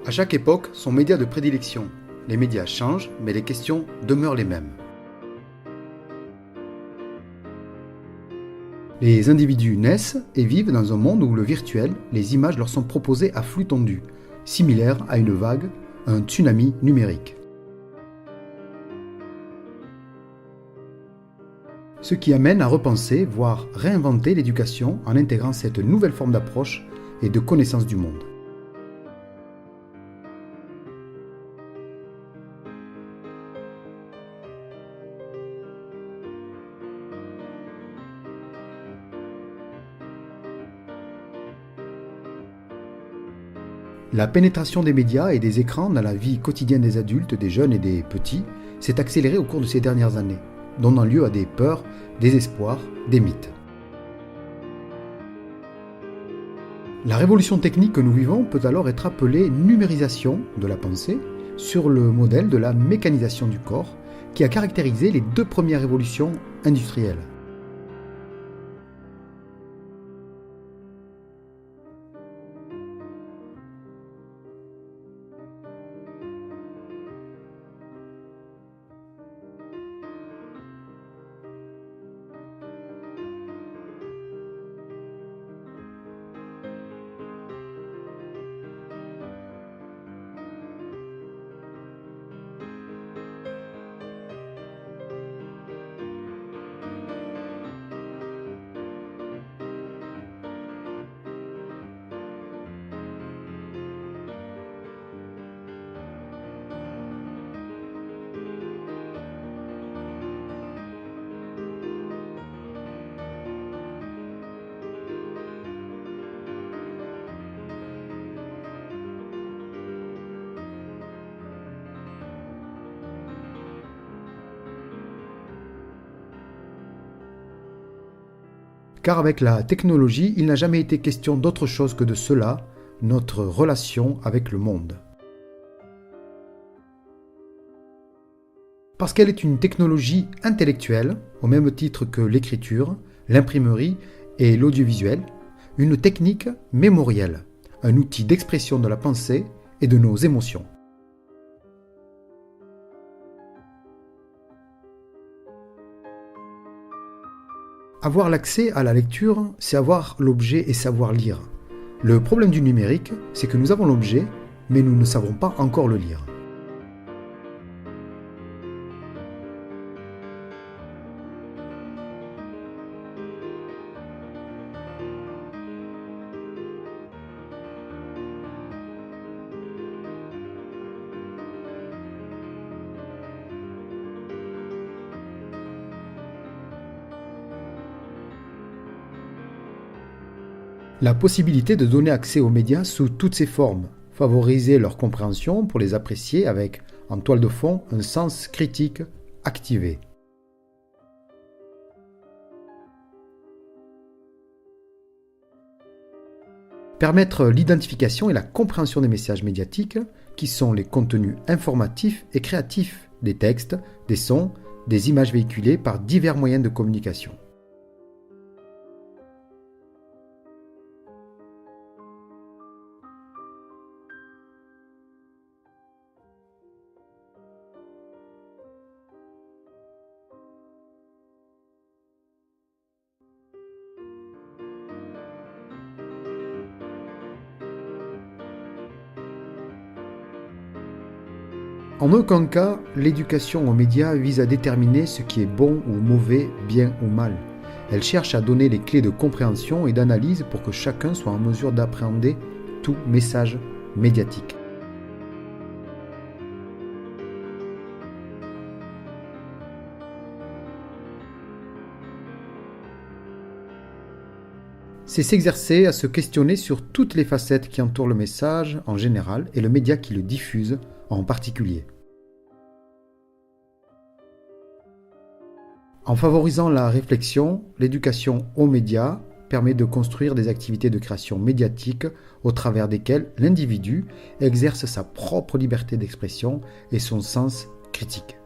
À chaque époque, son média de prédilection. Les médias changent, mais les questions demeurent les mêmes. Les individus naissent et vivent dans un monde où le virtuel, les images leur sont proposées à flux tendu, similaire à une vague, un tsunami numérique. Ce qui amène à repenser, voire réinventer l'éducation en intégrant cette nouvelle forme d'approche et de connaissance du monde. La pénétration des médias et des écrans dans la vie quotidienne des adultes, des jeunes et des petits s'est accélérée au cours de ces dernières années, donnant lieu à des peurs, des espoirs, des mythes. La révolution technique que nous vivons peut alors être appelée numérisation de la pensée sur le modèle de la mécanisation du corps qui a caractérisé les deux premières révolutions industrielles. Car avec la technologie, il n'a jamais été question d'autre chose que de cela, notre relation avec le monde. Parce qu'elle est une technologie intellectuelle, au même titre que l'écriture, l'imprimerie et l'audiovisuel, une technique mémorielle, un outil d'expression de la pensée et de nos émotions. Avoir l'accès à la lecture, c'est avoir l'objet et savoir lire. Le problème du numérique, c'est que nous avons l'objet, mais nous ne savons pas encore le lire. La possibilité de donner accès aux médias sous toutes ses formes, favoriser leur compréhension pour les apprécier avec, en toile de fond, un sens critique activé. Permettre l'identification et la compréhension des messages médiatiques, qui sont les contenus informatifs et créatifs des textes, des sons, des images véhiculées par divers moyens de communication. En aucun cas, l'éducation aux médias vise à déterminer ce qui est bon ou mauvais, bien ou mal. Elle cherche à donner les clés de compréhension et d'analyse pour que chacun soit en mesure d'appréhender tout message médiatique. C'est s'exercer à se questionner sur toutes les facettes qui entourent le message en général et le média qui le diffuse en particulier. En favorisant la réflexion, l'éducation aux médias permet de construire des activités de création médiatique au travers desquelles l'individu exerce sa propre liberté d'expression et son sens critique.